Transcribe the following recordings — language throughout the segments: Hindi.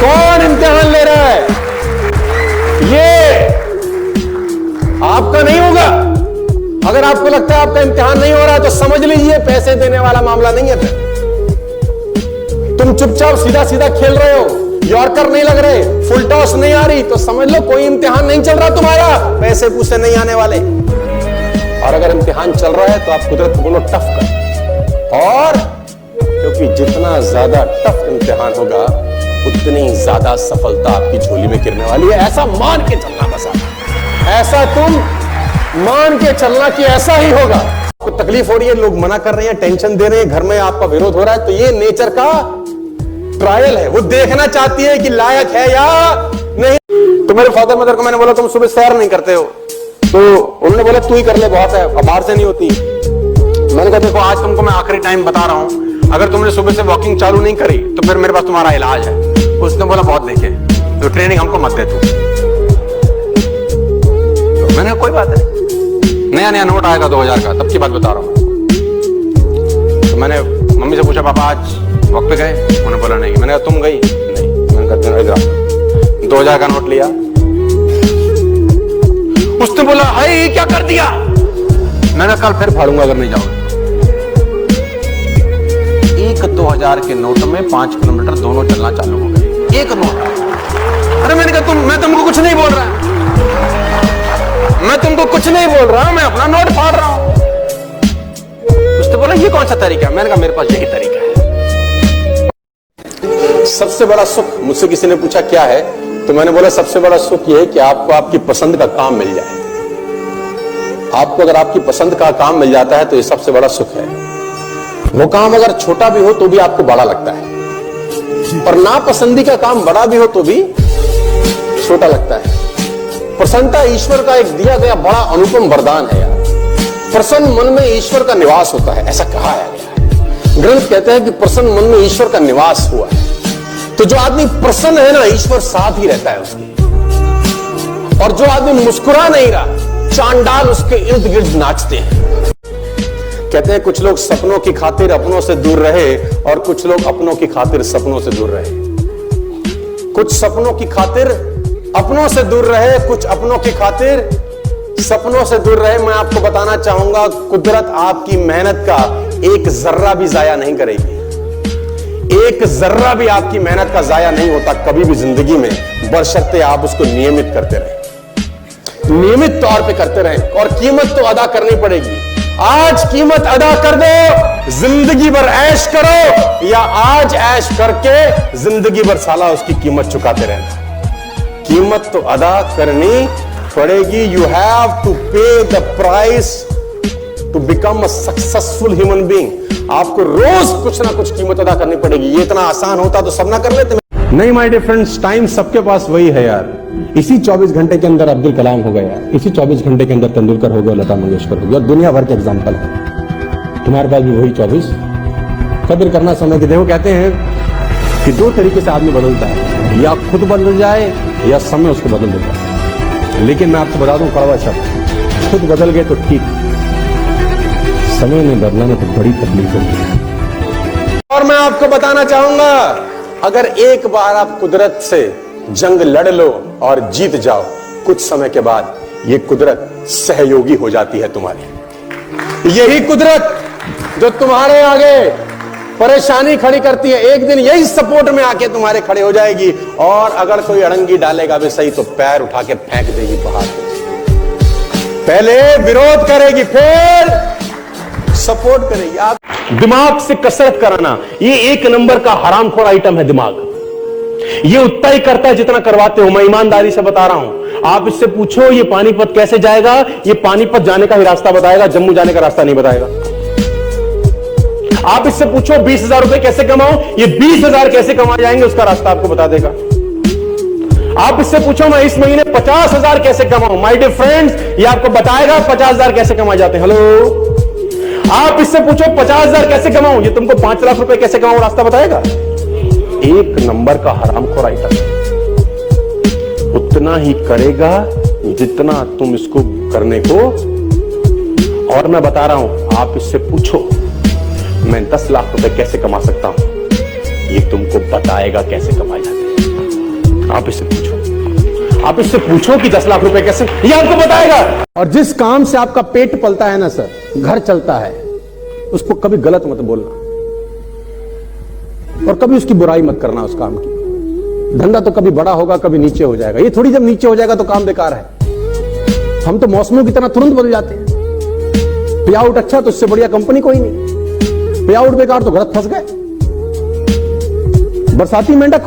कौन इम्तिहान ले रहा है? ये आपका नहीं होगा। अगर आपको लगता है आपका इम्तिहान नहीं हो रहा तो समझ लीजिए पैसे देने वाला मामला नहीं है। तुम चुपचाप सीधा सीधा खेल रहे हो, यॉर्कर नहीं लग रहे, फुल टॉस नहीं आ रही, तो समझ लो कोई इम्तिहान नहीं चल रहा तुम्हारा, पैसे पूसे नहीं आने वाले। और अगर इम्तिहान चल रहा है तो आप कुदरत को बोलो टफ कर। और क्योंकि जितना ज्यादा टफ इम्तिहान होगा उतनी ज्यादा सफलता आपकी झोली में गिरने वाली है। ऐसा मान के चलना, बस ऐसा तुम मान के चलना कि ऐसा ही होगा। आपको तकलीफ हो रही है, लोग मना कर रहे हैं, टेंशन दे रहे हैं, घर में आपका विरोध हो रहा है, तो ये नेचर का ट्रायल है। वो देखना चाहती है कि लायक है या नहीं। तो मेरे फादर मदर को मैंने बोला तुम सुबह सैर नहीं करते हो, तो उन्होंने बोला तू ही कर ले, बहुत है, अब बाहर से नहीं होती। मैंने कहा देखो आज तुमको मैं आखिरी टाइम बता रहा हूं, अगर तुमने सुबह से वॉकिंग चालू नहीं करी तो फिर मेरे पास तुम्हारा इलाज है। उसने बोला बहुत देखे, तो ट्रेनिंग हमको मत दे तू। तो मैंने कोई बात है, नया नया नोट आएगा 2000 का, तब की बात बता रहा हूं। तो मैंने मम्मी से पूछा पापा आज वक्त पे गए? उन्होंने बोला नहीं। मैंने कहा तुम गई? नहीं। मैंने कहा इधर 2000 का नोट लिया। उसने बोला हाय क्या कर दिया? मैंने कल फिर फाड़ूंगा अगर नहीं जाओगे। 2000 के नोट में 5 किलोमीटर दोनों चलना चालू हो गए, एक नोट। अरे मैंने कहा मैं तुमको कुछ नहीं बोल रहा, मैं तुमको कुछ नहीं बोल रहा, मैं अपना नोट फाड़ रहा हूं। उसने बोला ये कौन सा तरीका है? मैंने कहा मेरे पास यही तरीका है। सबसे बड़ा सुख, मुझसे किसी ने पूछा क्या है, तो मैंने बोला सबसे बड़ा सुख यह है कि आपको आपकी पसंद का काम मिल जाए। आपको अगर आपकी पसंद का काम मिल जाता है तो ये सबसे बड़ा सुख है। वो काम अगर छोटा भी हो तो भी आपको बड़ा लगता है, और नापसंदी का काम बड़ा भी हो तो भी छोटा लगता है। प्रसन्नता ईश्वर का एक दिया गया बड़ा अनुपम वरदान है यार। प्रसन्न मन में ईश्वर का निवास होता है, ऐसा कहा गया। ग्रंथ कहते हैं कि प्रसन्न मन में ईश्वर का निवास हुआ है। तो जो आदमी प्रसन्न है ना, ईश्वर साथ ही रहता है उसके। और जो आदमी मुस्कुरा नहीं रहा, चांडाल उसके इर्द गिर्द नाचते हैं। कहते हैं कुछ लोग सपनों की खातिर अपनों से दूर रहे और कुछ लोग अपनों की खातिर सपनों से दूर रहे। कुछ सपनों की खातिर अपनों से दूर रहे, कुछ अपनों की खातिर सपनों से दूर रहे। मैं आपको बताना चाहूंगा कुदरत आपकी मेहनत का एक जर्रा भी जाया नहीं करेगी। एक जर्रा भी आपकी मेहनत का जाया नहीं होता कभी भी जिंदगी में, बशर्ते आप उसको नियमित करते रहे, नियमित तौर पे करते रहे। और कीमत तो अदा करनी पड़ेगी। आज कीमत अदा कर दो, जिंदगी भर ऐश करो, या आज ऐश करके जिंदगी भर साला उसकी कीमत चुकाते रहना। कीमत तो अदा करनी पड़ेगी। You have to pay the price to become a successful human being. आपको रोज कुछ ना कुछ कीमत अदा करनी पड़ेगी। ये इतना आसान होता तो सब ना कर लेते। नहीं माय डियर फ्रेंड्स, टाइम सबके पास वही है यार। इसी 24 घंटे के अंदर अब्दुल कलाम हो गया यार, इसी 24 घंटे के अंदर तेंदुलकर हो गया, लता मंगेशकर हो गया, दुनिया भर के एग्जाम्पल है। तुम्हारे पास भी वही 24। कदर करना समय की। देखो कहते हैं कि दो तरीके से आदमी बदलता है, या खुद बदल जाए या समय उसको बदल देता है। लेकिन मैं आपको बता दूं कड़वा शब्द, खुद बदल गए तो ठीक, समय में बदलना में तो बड़ी तकलीफ होती है। और मैं आपको बताना चाहूंगा, अगर एक बार आप कुदरत से जंग लड़ लो और जीत जाओ, कुछ समय के बाद ये कुदरत सहयोगी हो जाती है तुम्हारी। यही कुदरत जो तुम्हारे आगे परेशानी खड़ी करती है, एक दिन यही सपोर्ट में आके तुम्हारे खड़े हो जाएगी। और अगर कोई अड़ंगी डालेगा भी सही तो पैर उठा के फेंक देगी पहाड़ पे। पहले विरोध करेगी, फिर सपोर्ट करेगी। आप दिमाग से कसरत कराना, ये एक नंबर का हरामखोर आइटम है दिमाग। ये उतना ही करता है जितना करवाते हो। मैं ईमानदारी से बता रहा हूं। आप इससे पूछो ये पानीपत कैसे जाएगा, ये पानीपत जाने का ही रास्ता बताएगा, जम्मू जाने का रास्ता नहीं बताएगा। आप इससे पूछो 20,000 रुपए कैसे कमाओ, ये 20,000 कैसे कमा जाएंगे उसका रास्ता आपको बता देगा। आप इससे पूछो मैं इस महीने 50,000 कैसे कमाऊं, माय डियर फ्रेंड्स, ये आपको बताएगा 50,000 कैसे कमाए जाते हैं। हेलो, आप इससे पूछो 50,000 कैसे कमाऊं, ये तुमको 5 लाख रुपए कैसे कमाऊं रास्ता बताएगा। एक नंबर का हरामखोर आइटम, उतना ही करेगा जितना तुम इसको करने को। और मैं बता रहा हूं, आप इससे पूछो मैं 10 लाख रुपए कैसे कमा सकता हूं, ये तुमको बताएगा कैसे कमाए जाते हैं। आप इससे पूछो, आप इससे पूछो कि 10 लाख रुपए कैसे, ये आपको बताएगा। और जिस काम से आपका पेट पलता है ना सर, घर चलता है, उसको कभी गलत मत बोलना और कभी उसकी बुराई मत करना उस काम की। धंधा तो कभी बड़ा होगा, कभी नीचे हो जाएगा। ये थोड़ी जब नीचे हो जाएगा तो काम बेकार है। हम तो मौसमों की तरह तुरंत बदल जाते हैं। पे आउट अच्छा तो इससे बढ़िया कंपनी कोई नहीं, पे आउट बेकार तो गलत फंस गए। बरसाती मेंढक।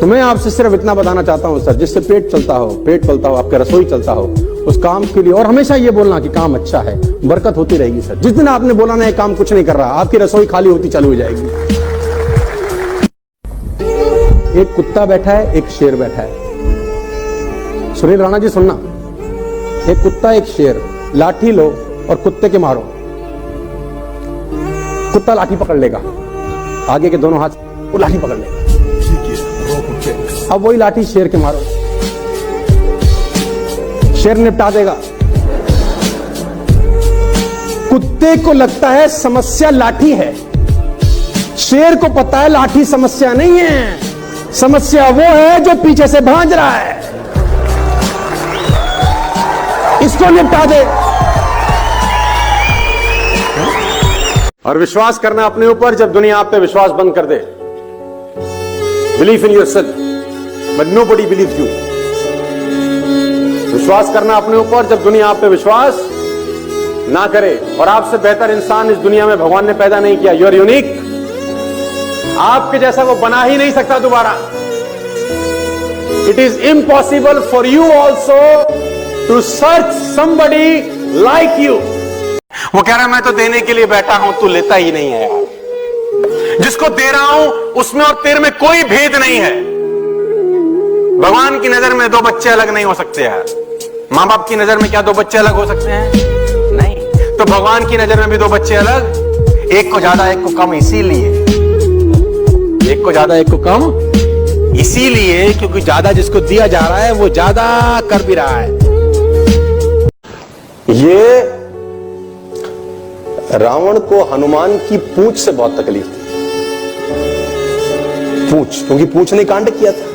तो मैं आपसे सिर्फ इतना बताना चाहता हूं सर, जिससे पेट चलता हो, पेट पलता हो, आपका रसोई चलता हो, उस काम के लिए और हमेशा ये बोलना कि काम अच्छा है, बरकत होती रहेगी सर। जिस दिन आपने बोला ना ये काम कुछ नहीं कर रहा, आपकी रसोई खाली होती चालू हो जाएगी। एक कुत्ता बैठा है, एक शेर बैठा है। सुनील राणा जी सुनना, एक कुत्ता एक शेर, लाठी लो और कुत्ते के मारो। कुत्ता लाठी पकड़ लेगा, आगे के दोनों हाथ वो लाठी पकड़ लेगा। अब वही लाठी शेर के मारो, शेर निपटा देगा। कुत्ते को लगता है समस्या लाठी है, शेर को पता है लाठी समस्या नहीं है, समस्या वो है जो पीछे से भांज रहा है, इसको निपटा दे। और विश्वास करना अपने ऊपर जब दुनिया आप पे विश्वास बंद कर दे। Believe in yourself but nobody believes you. विश्वास करना अपने ऊपर जब दुनिया आप पे विश्वास ना करे। और आपसे बेहतर इंसान इस दुनिया में भगवान ने पैदा नहीं किया। You are unique. आपके जैसा वो बना ही नहीं सकता दोबारा। It is impossible for you also to search somebody like you। वो कह रहा है मैं तो देने के लिए बैठा हूं, तू लेता ही नहीं है यार। जिसको दे रहा हूं उसमें और तेरे में कोई भेद नहीं है। भगवान की नजर में दो बच्चे अलग नहीं हो सकते यार। मां बाप की नजर में क्या दो बच्चे अलग हो सकते हैं? नहीं। तो भगवान की नजर में भी दो बच्चे अलग, एक को ज्यादा एक को कम, इसीलिए एक को ज्यादा एक को कम इसीलिए क्योंकि ज्यादा जिसको दिया जा रहा है वो ज्यादा कर भी रहा है। ये रावण को हनुमान की पूंछ से बहुत तकलीफ थी। पूंछ, क्योंकि पूंछ ने कांड किया था।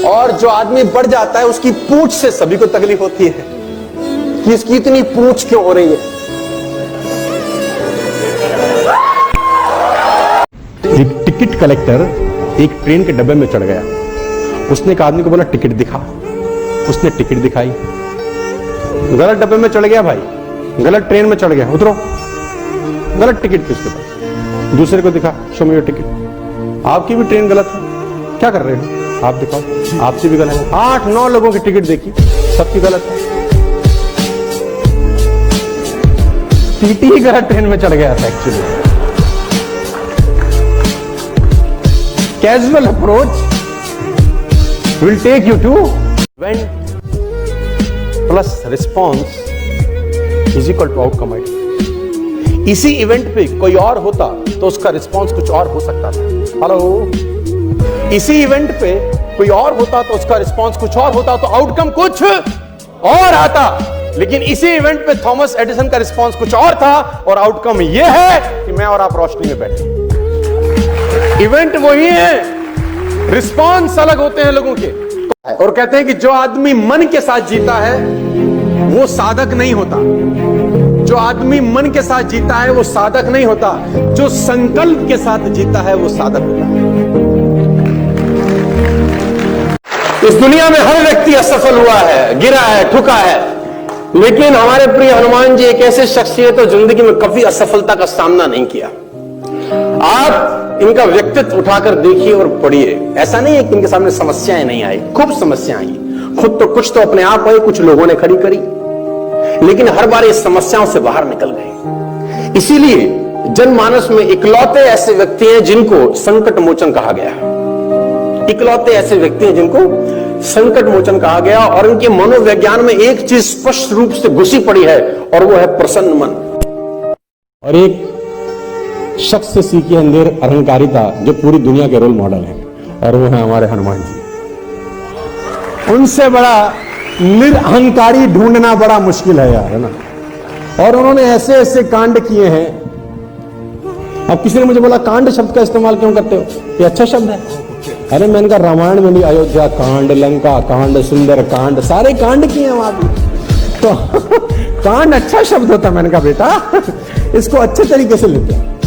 और जो आदमी बढ़ जाता है उसकी पूंछ से सभी को तकलीफ होती है कि इसकी इतनी पूंछ क्यों हो रही है। एक टिकट कलेक्टर एक ट्रेन के डब्बे में चढ़ गया। उसने एक आदमी को बोला टिकट दिखा। उसने टिकट दिखाई। गलत डब्बे में चढ़ गया भाई, गलत ट्रेन में चढ़ गया, उतरो। गलत टिकट थी उसके पास। दूसरे को दिखा, शो मी योर टिकट। आपकी भी ट्रेन गलत है, क्या कर रहे हो आप? दिखाओ, आपसे भी गलत है। 8-9 लोगों की टिकट देखी, सबकी गलत है। टीटी ही गलत ट्रेन में चढ़ गया था actually. Casual approach will take you to event plus response is equal to outcome idea। इसी इवेंट पे कोई और होता तो उसका रिस्पॉन्स कुछ और हो सकता था। हेलो, इसी इवेंट पे कोई और होता तो उसका रिस्पॉन्स कुछ और होता, तो आउटकम कुछ और आता। लेकिन इसी इवेंट पे थॉमस एडिसन का रिस्पॉन्स कुछ और था और आउटकम यह है कि मैं और आप रोशनी में बैठे। इवेंट वही है, रिस्पॉन्स अलग होते हैं लोगों के। और कहते हैं कि जो आदमी मन के साथ जीता है वो साधक नहीं होता। जो आदमी मन के साथ जीता है वो साधक नहीं होता। जो संकल्प के साथ जीता है वो साधक होता है। इस दुनिया में हर व्यक्ति असफल हुआ है, गिरा है, ठुका है, लेकिन हमारे प्रिय हनुमान जी एक ऐसे शख्सियत तो जिंदगी में कभी असफलता का सामना नहीं किया। आप इनका व्यक्तित्व उठाकर देखिए और पढ़िए। ऐसा नहीं है कि इनके सामने समस्याएं नहीं आई, खूब समस्याएं आई। खुद तो कुछ तो अपने आप आई, कुछ लोगों ने खड़ी करी, लेकिन हर बार इस समस्याओं से बाहर निकल गए। इसीलिए जनमानस में इकलौते ऐसे व्यक्ति हैं जिनको संकट मोचन कहा गया। इकलौते ऐसे व्यक्ति हैं जिनको संकट मोचन कहा गया। और इनके मनोविज्ञान में एक चीज स्पष्ट रूप से घुसी पड़ी है और वो है प्रसन्न मन। और एक शख्स से सीखी है निरअहंकारिता जो पूरी दुनिया के रोल मॉडल है, और वो है हमारे हनुमान जी। उनसे बड़ा निरअहंकारी ढूंढना बड़ा मुश्किल है यार, है ना। और उन्होंने ऐसे ऐसे कांड किए हैं अब किसी ने मुझे बोला कांड शब्द का इस्तेमाल क्यों करते हो, ये अच्छा शब्द है। अरे मैंने कहा रामायण में भी अयोध्या कांड, लंका कांड, सुंदर कांड, सारे कांड किए हैं वहां भी, तो कांड अच्छा शब्द होता है। मैंने कहा बेटा इसको अच्छे तरीके से लेते हैं।